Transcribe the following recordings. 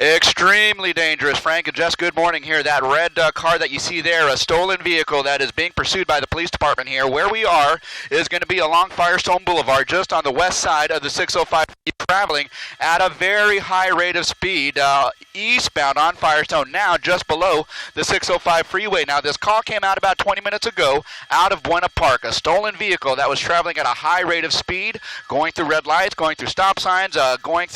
Extremely dangerous, Frank and Jess, good morning here. That red car that you see there, a stolen vehicle that is being pursued by the police department here. Where we are is going to be along Firestone Boulevard, just on the west side of the 605, traveling at a very high rate of speed, eastbound on Firestone, now just below the 605 freeway. Now, this call came out about 20 minutes ago out of Buena Park, a stolen vehicle that was traveling at a high rate of speed, going through red lights, going through stop signs, going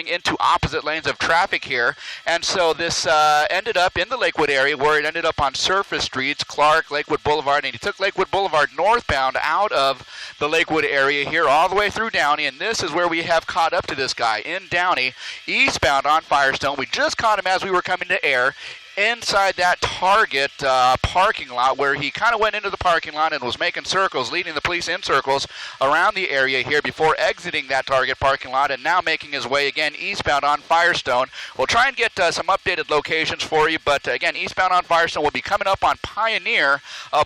into opposite lanes of traffic here. And so this ended up in the Lakewood area, where it ended up on surface streets, Clark, Lakewood Boulevard, and he took Lakewood Boulevard northbound out of the Lakewood area here all the way through Downey, and this is where we have caught up to this guy in Downey, eastbound on Firestone. We just caught him as we were coming to air, inside that Target parking lot, where he kind of went into the parking lot and was making circles, leading the police in circles around the area here before exiting that Target parking lot, and now making his way again eastbound on Firestone. We'll try and get some updated locations for you, but again, eastbound on Firestone will be coming up on Pioneer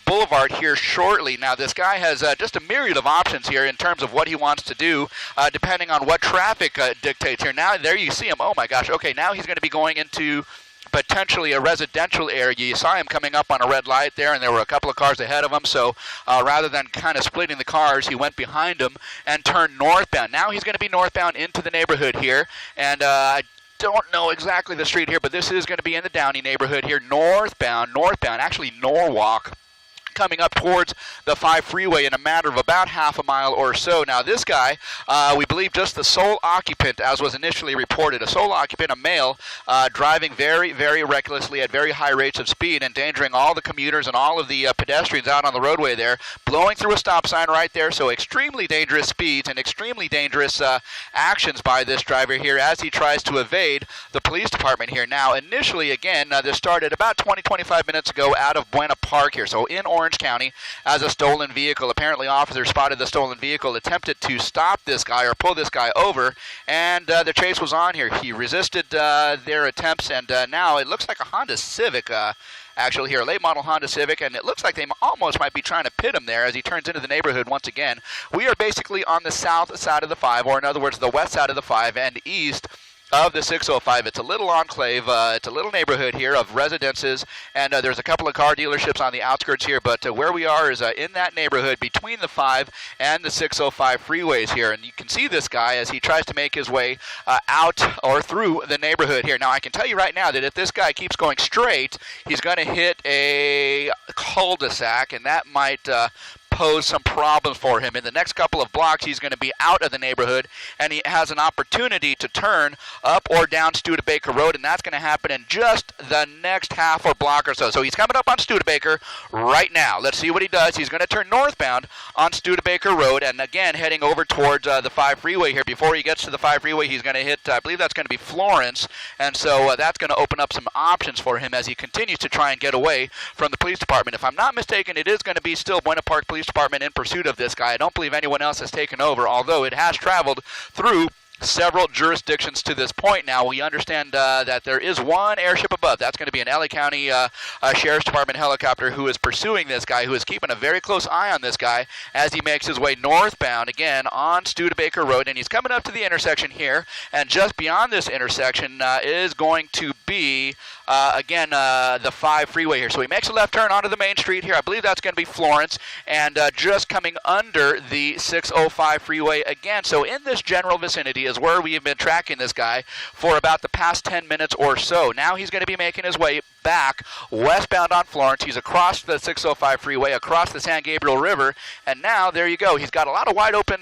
Boulevard here shortly. Now, this guy has just a myriad of options here in terms of what he wants to do, depending on what traffic dictates here. Now, there you see him. Oh my gosh, okay, now he's going to be going into potentially a residential area. You saw him coming up on a red light there, and there were a couple of cars ahead of him, so rather than kind of splitting the cars, he went behind them and turned northbound. Now he's going to be northbound into the neighborhood here, and I don't know exactly the street here, but this is going to be in the Downey neighborhood here, northbound, actually Norwalk, coming up towards the 5 freeway in a matter of about half a mile or so. Now, this guy, we believe just the sole occupant, as was initially reported, a sole occupant, a male, driving very, very recklessly at very high rates of speed, endangering all the commuters and all of the pedestrians out on the roadway there, blowing through a stop sign right there. So extremely dangerous speeds and extremely dangerous actions by this driver here as he tries to evade the police department here. Now, initially, again, this started about 20-25 minutes ago out of Buena Park here, so in Orange County, as a stolen vehicle. Apparently, officers spotted the stolen vehicle, attempted to stop this guy or pull this guy over, and the chase was on here. He resisted their attempts, and now it looks like a Honda Civic, actually here, a late model Honda Civic, and it looks like they almost might be trying to pit him there as he turns into the neighborhood once again. We are basically on the south side of the 5, or in other words, the west side of the 5 and east of the 605. It's a little enclave, it's a little neighborhood here of residences, and there's a couple of car dealerships on the outskirts here, but where we are is in that neighborhood between the 5 and the 605 freeways here, and you can see this guy as he tries to make his way out or through the neighborhood here. Now, I can tell you right now that if this guy keeps going straight, he's going to hit a cul-de-sac, and that might pose some problems for him. In the next couple of blocks, he's going to be out of the neighborhood, and he has an opportunity to turn up or down Studebaker Road, and that's going to happen in just the next half or block or so. So he's coming up on Studebaker right now. Let's see what he does. He's going to turn northbound on Studebaker Road, and again, heading over towards the 5 freeway here. Before he gets to the 5 freeway, he's going to hit, I believe that's going to be Florence, and so that's going to open up some options for him as he continues to try and get away from the police department. If I'm not mistaken, it is going to be still Buena Park Police Department in pursuit of this guy. I don't believe anyone else has taken over, although it has traveled through several jurisdictions to this point now. We understand that there is one airship above. That's going to be an LA County Sheriff's Department helicopter who is pursuing this guy, who is keeping a very close eye on this guy as he makes his way northbound again on Studebaker Road. And he's coming up to the intersection here, and just beyond this intersection is going to be the 5 freeway here. So he makes a left turn onto the main street here. I believe that's going to be Florence, and just coming under the 605 freeway again. So in this general vicinity is where we have been tracking this guy for about the past 10 minutes or so. Now he's going to be making his way back westbound on Florence. He's across the 605 freeway, across the San Gabriel River, and now there you go. He's got a lot of wide open,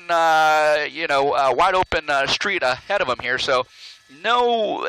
street ahead of him here. So no,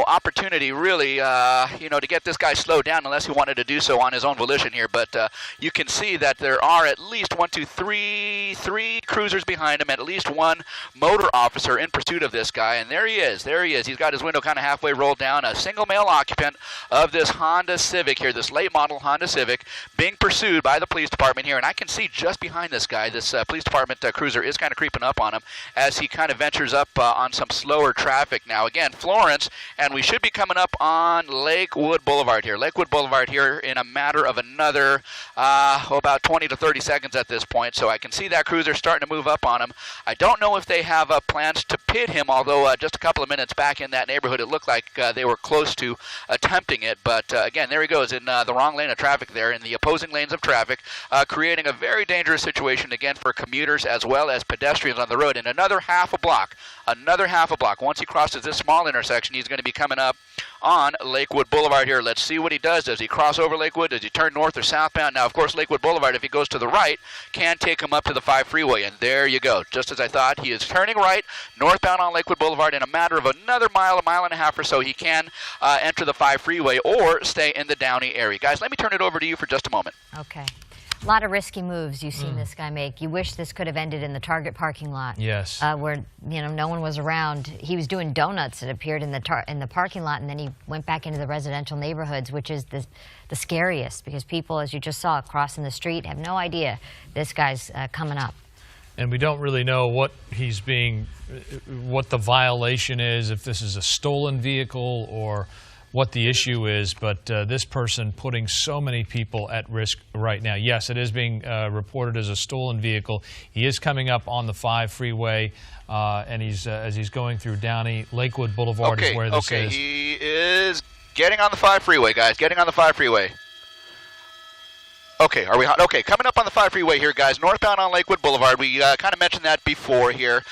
opportunity really, to get this guy slowed down unless he wanted to do so on his own volition here. But you can see that there are at least three cruisers behind him, and at least one motor officer in pursuit of this guy. And there he is. He's got his window kind of halfway rolled down. A single male occupant of this Honda Civic here, this late model Honda Civic, being pursued by the police department here. And I can see just behind this guy, this police department cruiser is kind of creeping up on him as he kind of ventures up on some slower traffic traffic now. Again, Florence, and we should be coming up on Lakewood Boulevard here. Lakewood Boulevard here in a matter of another about 20 to 30 seconds at this point. So I can see that cruiser starting to move up on him. I don't know if they have plans to pit him, although just a couple of minutes back in that neighborhood, it looked like they were close to attempting it. But again, there he goes in the wrong lane of traffic there, in the opposing lanes of traffic, creating a very dangerous situation again for commuters as well as pedestrians on the road. In another half a block, once he crosses this small intersection, he's going to be coming up on Lakewood Boulevard here. Let's see what he does. Does he cross over Lakewood? Does he turn north or southbound? Now, of course, Lakewood Boulevard, if he goes to the right, can take him up to the 5 freeway. And there you go. Just as I thought, he is turning right, northbound on Lakewood Boulevard. In a matter of another mile, a mile and a half or so, he can enter the 5 freeway or stay in the Downey area. Guys, let me turn it over to you for just a moment. Okay. A lot of risky moves you've seen this guy make. You wish this could have ended in the Target parking lot. Yes. Where, you know, no one was around. He was doing donuts, it appeared, in the parking lot, and then he went back into the residential neighborhoods, which is the scariest, because people, as you just saw, crossing the street have no idea this guy's coming up. And we don't really know what what the violation is, if this is a stolen vehicle or what the issue is, but this person putting so many people at risk right now. Yes, it is being reported as a stolen vehicle. He is coming up on the 5 freeway, and he's as he's going through Downey. Lakewood Boulevard is where this is. He is getting on the 5 freeway, guys, getting on the 5 freeway. Okay, are we hot? Okay, coming up on the 5 freeway here, guys, northbound on Lakewood Boulevard. We kind of mentioned that before here.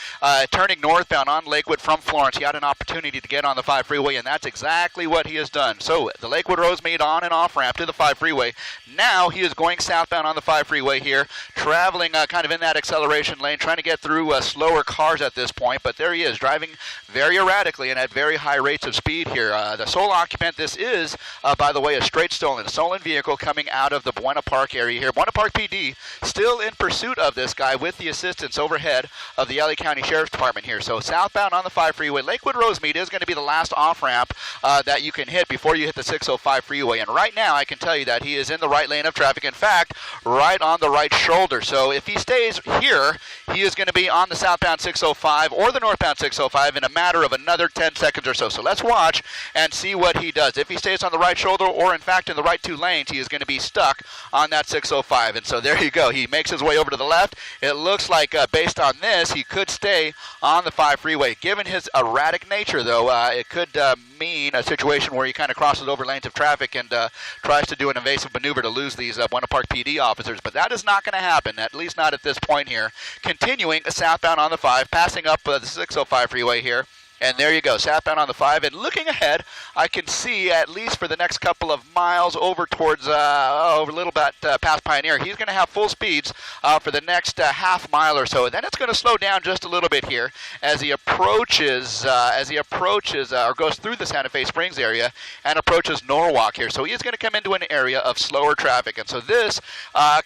Turning northbound on Lakewood from Florence, he had an opportunity to get on the 5 freeway, and that's exactly what he has done. So the Lakewood Rosemead on and off ramp to the 5 freeway. Now he is going southbound on the 5 freeway here, traveling kind of in that acceleration lane, trying to get through slower cars at this point. But there he is, driving very erratically and at very high rates of speed here. The sole occupant, this is, by the way, a straight stolen vehicle coming out of the Buena Park area here. Buena Park PD still in pursuit of this guy with the assistance overhead of the LA County Sheriff's Department here. So southbound on the 5 freeway, Lakewood Rosemead is going to be the last off-ramp that you can hit before you hit the 605 freeway. And right now, I can tell you that he is in the right lane of traffic. In fact, right on the right shoulder. So if he stays here, he is going to be on the southbound 605 or the northbound 605 in a matter of another 10 seconds or so. So let's watch and see what he does. If he stays on the right shoulder or, in fact, in the right 2 lanes, he is going to be stuck on that 605. And so there you go. He makes his way over to the left. It looks like, based on this, he could stay on the 5 freeway. Given his erratic nature, though, it could mean a situation where he kind of crosses over lanes of traffic and tries to do an evasive maneuver to lose these Buena Park PD officers. But that is not going to happen, at least not at this point here. Continuing southbound on the 5, passing up the 605 freeway here. And there you go, southbound on the 5. And looking ahead, I can see, at least for the next couple of miles, over towards a little bit past Pioneer, he's going to have full speeds for the next half mile or so. And then it's going to slow down just a little bit here as he approaches, or goes through the Santa Fe Springs area and approaches Norwalk here. So he is going to come into an area of slower traffic. And so this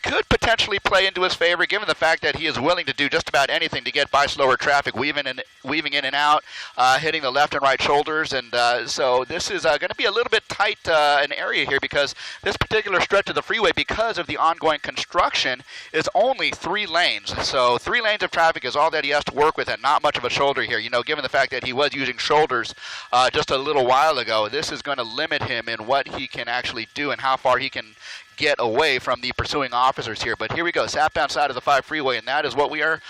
could potentially play into his favor, given the fact that he is willing to do just about anything to get by slower traffic, weaving in and out. Hitting the left and right shoulders, and so this is going to be a little bit tight an area here, because this particular stretch of the freeway, because of the ongoing construction, is only 3 lanes. So 3 lanes of traffic is all that he has to work with, and not much of a shoulder here. You know, given the fact that he was using shoulders just a little while ago, this is going to limit him in what he can actually do and how far he can get away from the pursuing officers here. But here we go, southbound side of the 5 freeway, and that is what we are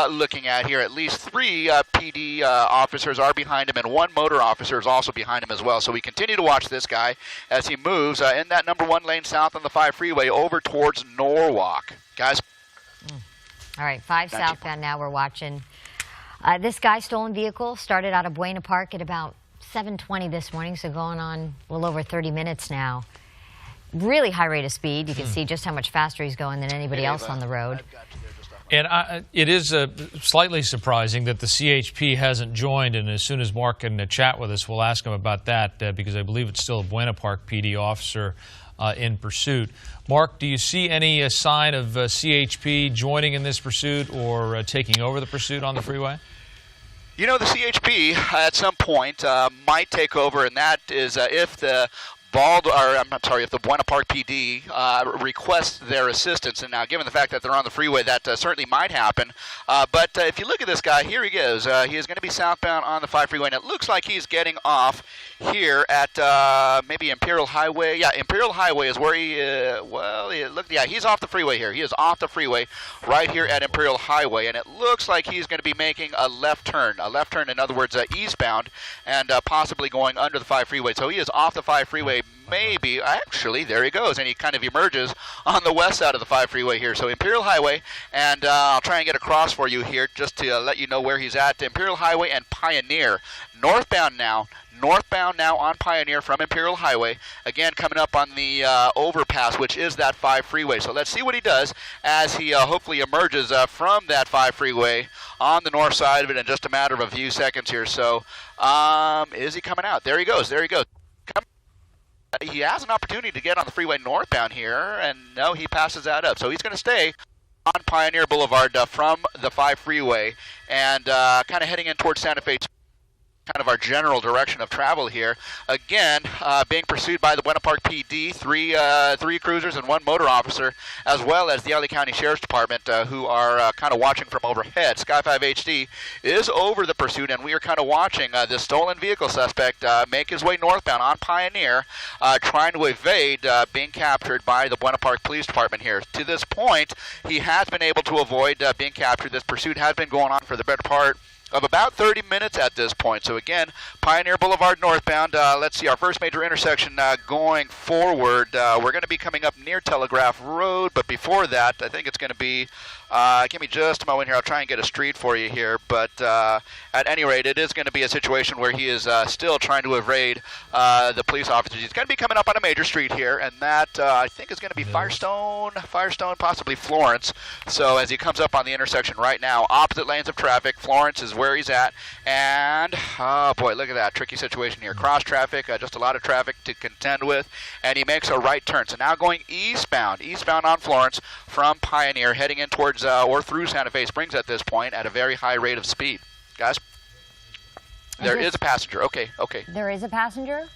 looking at here. At least 3 PD officers are behind him, and 1 motor officer is also behind him as well. So we continue to watch this guy as he moves in that number 1 lane south on the 5 freeway over towards Norwalk. Guys? All right, 5 southbound now we're watching. This guy, stolen vehicle, started out of Buena Park at about 7:20 this morning, so going on a little over 30 minutes now. Really high rate of speed. You can see just how much faster he's going than anybody else on the road. And it is slightly surprising that the CHP hasn't joined, and as soon as Mark can chat with us, we'll ask him about that, because I believe it's still a Buena Park PD officer in pursuit. Mark, do you see any sign of CHP joining in this pursuit or taking over the pursuit on the freeway? You know, the CHP at some point might take over, and that is if the if the Buena Park PD requests their assistance, and now given the fact that they're on the freeway, that certainly might happen. But if you look at this guy, here he goes. He is going to be southbound on the 5 freeway, and it looks like he's getting off here at maybe Imperial Highway. Yeah, Imperial Highway is where he's off the freeway here. He is off the freeway right here at Imperial Highway, and it looks like he's going to be making a left turn, in other words, eastbound, and possibly going under the 5 freeway. So he is off the 5 freeway, maybe, actually, there he goes, and he kind of emerges on the west side of the 5 freeway here. So Imperial Highway, and I'll try and get across for you here just to let you know where he's at. Imperial Highway and Pioneer, northbound now on Pioneer from Imperial Highway, again coming up on the overpass, which is that 5 freeway. So let's see what he does as he hopefully emerges from that 5 freeway on the north side of it in just a matter of a few seconds here. So is he coming out? There he goes. He has an opportunity to get on the freeway northbound here, and no, he passes that up. So he's going to stay on Pioneer Boulevard from the 5 freeway and kind of heading in towards Santa Fe, kind of our general direction of travel here. Again, being pursued by the Buena Park PD, three cruisers and 1 motor officer, as well as the LA County Sheriff's Department, who are kind of watching from overhead. Sky 5 HD is over the pursuit, and we are kind of watching this stolen vehicle suspect make his way northbound on Pioneer, trying to evade being captured by the Buena Park Police Department here. To this point, he has been able to avoid being captured. This pursuit has been going on for the better part of about 30 minutes at this point. So again, Pioneer Boulevard northbound. Let's see, our first major intersection going forward. We're going to be coming up near Telegraph Road, but before that, I think it's going to be, give me just a moment here, I'll try and get a street for you here, but at any rate, it is going to be a situation where he is still trying to evade the police officers. He's going to be coming up on a major street here, and that I think is going to be Firestone, possibly Florence. So as he comes up on the intersection right now, opposite lanes of traffic, Florence is where he's at, and oh boy, look at that tricky situation here. Cross traffic, just a lot of traffic to contend with, and he makes a right turn. So now going eastbound on Florence from Pioneer, heading in towards or through Santa Fe Springs at this point at a very high rate of speed. Guys, there is a passenger. Okay. There is a passenger?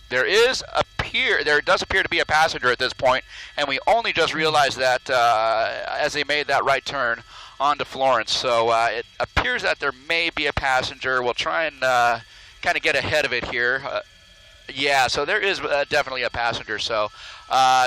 There does appear to be a passenger at this point, and we only just realized that as they made that right turn onto Florence. So it appears that there may be a passenger. We'll try and kind of get ahead of it here. Yeah, so there is definitely a passenger. So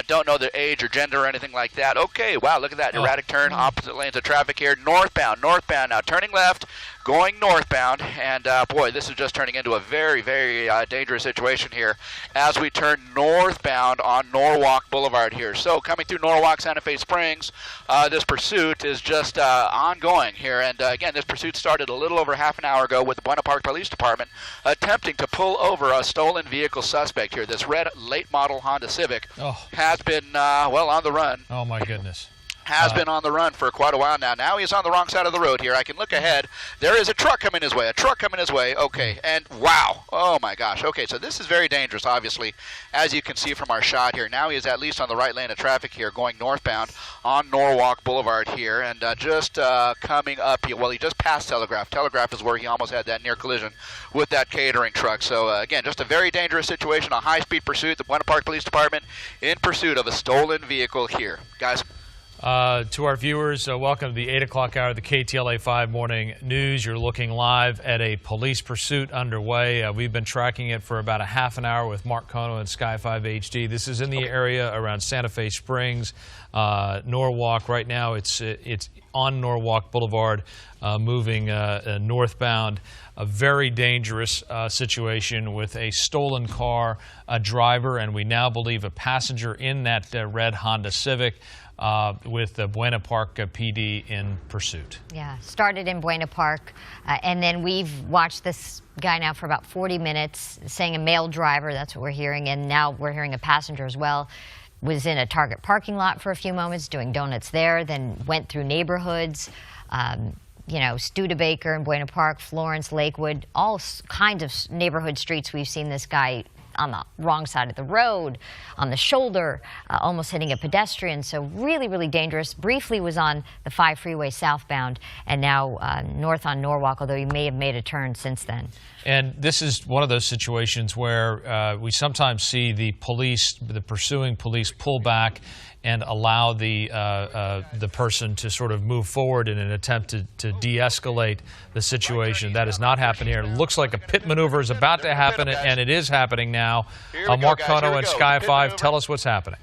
don't know their age or gender or anything like that. Okay, wow, look at that erratic turn, opposite lanes of traffic here, northbound now, turning left, going northbound, and boy, this is just turning into a very, very dangerous situation here as we turn northbound on Norwalk Boulevard here. So coming through Norwalk, Santa Fe Springs, this pursuit is just ongoing here, and again, this pursuit started a little over half an hour ago with the Buena Park Police Department attempting to pull over a stolen vehicle suspect here. This red late model Honda Civic has been, on the run. Oh, my goodness. Has been on the run for quite a while now. Now he's on the wrong side of the road here. I can look ahead. There is a truck coming his way. Okay, and wow. Oh, my gosh. Okay, so this is very dangerous, obviously, as you can see from our shot here. Now he is at least on the right lane of traffic here, going northbound on Norwalk Boulevard here, and just coming up. Well, he just passed Telegraph. Telegraph is where he almost had that near collision with that catering truck. So, again, just a very dangerous situation, a high-speed pursuit. The Buena Park Police Department in pursuit of a stolen vehicle here. Guys. To our viewers, welcome to the 8 o'clock hour of the KTLA 5 Morning News. You're looking live at a police pursuit underway. We've been tracking it for about a half an hour with Mark Kono and Sky 5 HD. This is in the area around Santa Fe Springs, Norwalk. Right now it's on Norwalk Boulevard, moving northbound. A very dangerous situation with a stolen car, a driver, and we now believe a passenger in that red Honda Civic. With the Buena Park PD in pursuit. Yeah, started in Buena Park, and then we've watched this guy now for about 40 minutes, saying a male driver, that's what we're hearing, and now we're hearing a passenger as well. Was in a Target parking lot for a few moments, doing donuts there, then went through neighborhoods, Studebaker and Buena Park, Florence, Lakewood, all kinds of neighborhood streets we've seen this guy on the wrong side of the road, on the shoulder, almost hitting a pedestrian. So really, really dangerous. Briefly was on the 5 freeway southbound and now north on Norwalk, although he may have made a turn since then. And this is one of those situations where we sometimes see the police, the pursuing police, pull back and allow the person to sort of move forward in an attempt to de-escalate the situation. That has not happened here. It looks like a pit maneuver is about to happen, and it is happening now. Mark Cotto and Sky 5, tell us what's happening.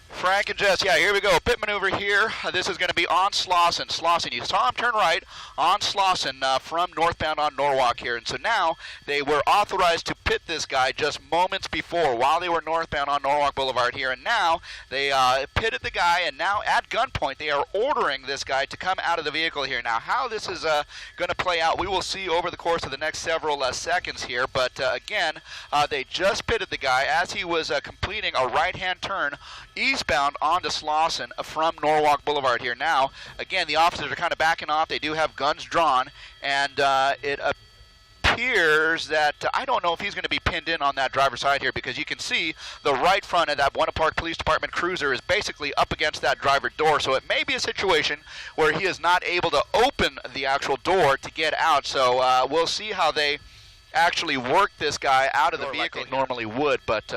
Frank and Jess, yeah, here we go. Pit maneuver here. This is going to be on Slauson. Slauson, you saw him turn right on Slauson from northbound on Norwalk here. And so now they were authorized to pit this guy just moments before while they were northbound on Norwalk Boulevard here. And now they pitted the guy, and now at gunpoint they are ordering this guy to come out of the vehicle here. Now how this is going to play out, we will see over the course of the next several seconds here. But again, they just pitted the guy as he was completing a right-hand turn eastbound onto Slauson from Norwalk Boulevard here. Now, again, the officers are kind of backing off. They do have guns drawn, and it appears that I don't know if he's going to be pinned in on that driver's side here, because you can see the right front of that Buena Park Police Department cruiser is basically up against that driver door. So it may be a situation where he is not able to open the actual door to get out. So we'll see how they actually work this guy out of the vehicle like normally would. But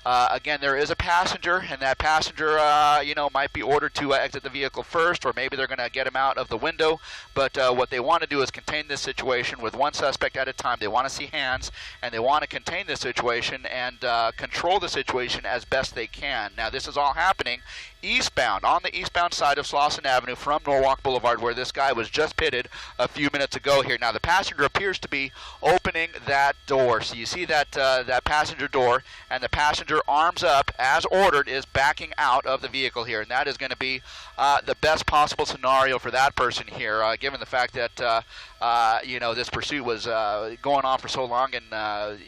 again, there is a passenger, and that passenger might be ordered to exit the vehicle first, or maybe they're going to get him out of the window. But what they want to do is contain this situation with one suspect at a time. They want to see hands, and they want to contain this situation and control the situation as best they can. Now this is all happening eastbound, on the eastbound side of Slauson Avenue from Norwalk Boulevard, where this guy was just pitted a few minutes ago here. Now the passenger appears to be opening that door. So you see that that passenger door, and the passenger, arms up as ordered, is backing out of the vehicle here. And that is going to be the best possible scenario for that person here, given the fact that this pursuit was going on for so long and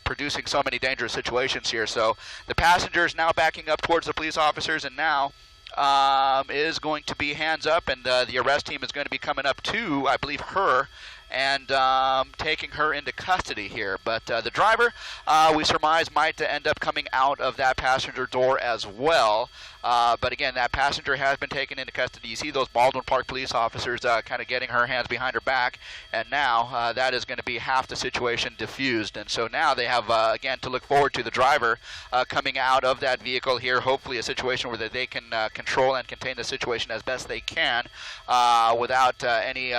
producing so many dangerous situations here. So the passenger is now backing up towards the police officers, and now is going to be hands up, and the arrest team is going to be coming up to, I believe, her and taking her into custody here. But the driver, we surmise, might end up coming out of that passenger door as well. But again, that passenger has been taken into custody. You see those Baldwin Park police officers kind of getting her hands behind her back, and now that is going to be half the situation diffused. And so now they have, again, to look forward to the driver coming out of that vehicle here, hopefully a situation where they can control and contain the situation as best they can without any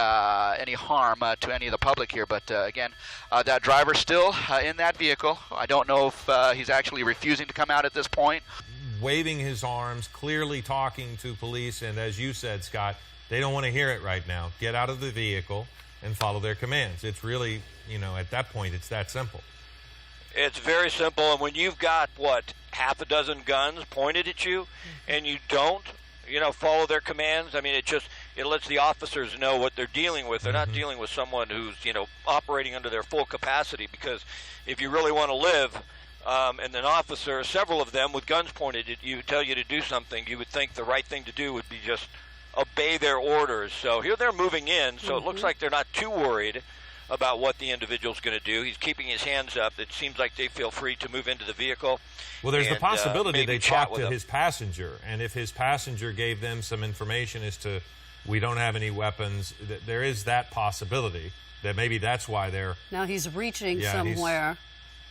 harm to any of the public here. But again, that driver still in that vehicle. I don't know if he's actually refusing to come out at this point. Waving his arms, clearly talking to police, and as you said, Scott, they don't want to hear it right now. Get out of the vehicle and follow their commands. It's really, at that point, it's that simple. It's very simple, and when you've got, half a dozen guns pointed at you, and you don't, follow their commands, I mean, it lets the officers know what they're dealing with. They're not dealing with someone who's, operating under their full capacity, because if you really want to live, and an officer, several of them with guns pointed at you, tell you to do something, you would think the right thing to do would be just obey their orders. So here they're moving in, so it looks like they're not too worried about what the individual's going to do. He's keeping his hands up. It seems like they feel free to move into the vehicle. Well, there's the possibility they talked to his passenger, and if his passenger gave them some information as to, we don't have any weapons, there is that possibility that maybe that's why they're... Now he's reaching somewhere.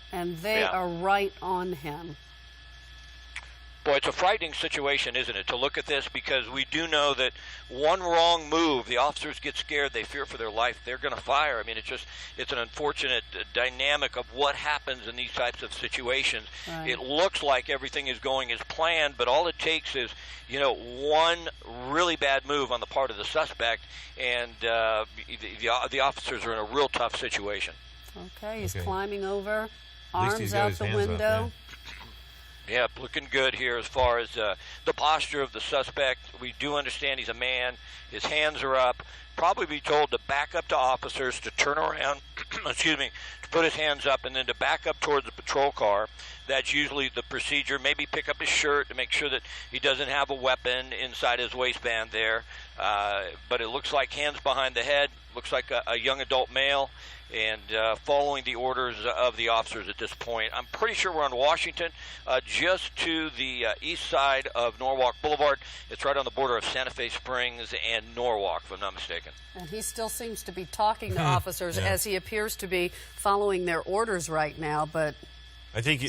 And they are right on him. Boy, it's a frightening situation, isn't it, to look at this, because we do know that one wrong move, the officers get scared, they fear for their life, they're going to fire. I mean, it's an unfortunate dynamic of what happens in these types of situations. Right. It looks like everything is going as planned, but all it takes is, one really bad move on the part of the suspect, and the officers are in a real tough situation. Okay, he's climbing over. Arms out the window. Yeah, looking good here as far as the posture of the suspect. We do understand he's a man. His hands are up. Probably be told to back up to officers, to turn around, excuse me, to put his hands up, and then to back up towards the patrol car. That's usually the procedure. Maybe pick up his shirt to make sure that he doesn't have a weapon inside his waistband there. But it looks like hands behind the head. Looks like a young adult male. and following the orders of the officers at this point. I'm pretty sure we're on Washington, just to the east side of Norwalk Boulevard. It's right on the border of Santa Fe Springs and Norwalk, if I'm not mistaken. And he still seems to be talking to officers as he appears to be following their orders right now, but I think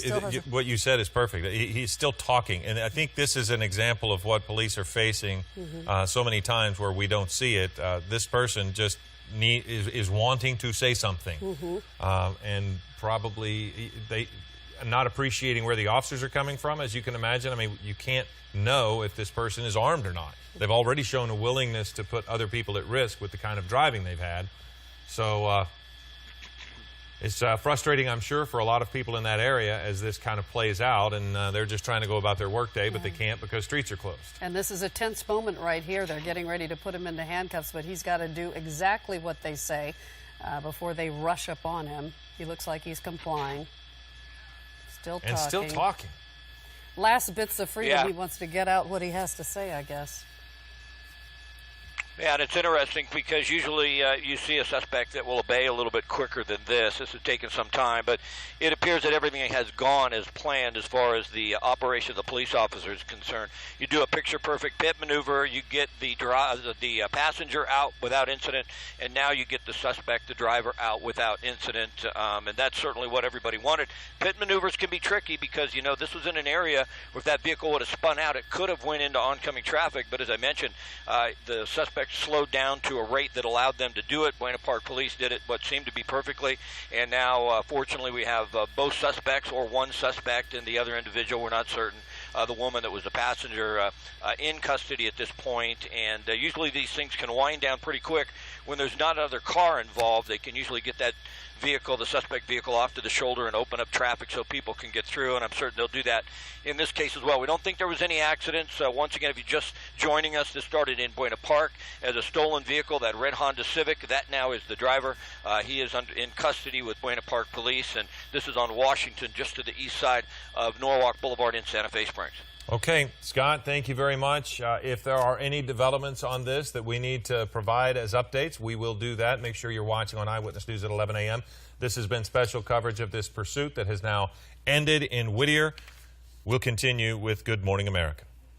what you said is perfect. He's still talking, and I think this is an example of what police are facing so many times where we don't see it. This person just is wanting to say something, and probably they not appreciating where the officers are coming from, as you can imagine. I mean, you can't know if this person is armed or not. They've already shown a willingness to put other people at risk with the kind of driving they've had. So it's frustrating, I'm sure, for a lot of people in that area as this kind of plays out, and they're just trying to go about their workday, but they can't because streets are closed. And this is a tense moment right here. They're getting ready to put him into handcuffs, but he's got to do exactly what they say before they rush up on him. He looks like he's complying. Still talking. And still talking. Last bits of freedom. He wants to get out what he has to say, I guess. Yeah, and it's interesting because usually you see a suspect that will obey a little bit quicker than this. This has taken some time, but it appears that everything has gone as planned as far as the operation of the police officer is concerned. You do a picture-perfect pit maneuver, you get the passenger out without incident, and now you get the suspect, the driver, out without incident, and that's certainly what everybody wanted. Pit maneuvers can be tricky because, you know, this was in an area where if that vehicle would have spun out, it could have went into oncoming traffic, but as I mentioned, the suspect slowed down to a rate that allowed them to do it. Buena Park Police did it what seemed to be perfectly, and now fortunately we have both suspects, or one suspect and the other individual, we're not certain, the woman that was the passenger, in custody at this point. And usually these things can wind down pretty quick when there's not another car involved. They can usually get that vehicle, the suspect vehicle, off to the shoulder and open up traffic so people can get through, and I'm certain they'll do that in this case as well. We don't think there was any accidents. Once again, if you're just joining us, this started in Buena Park as a stolen vehicle, that red Honda Civic. That now is the driver. He is in custody with Buena Park Police, and this is on Washington, just to the east side of Norwalk Boulevard in Santa Fe Springs. Okay, Scott, thank you very much. If there are any developments on this that we need to provide as updates, we will do that. Make sure you're watching on Eyewitness News at 11 a.m. This has been special coverage of this pursuit that has now ended in Whittier. We'll continue with Good Morning America.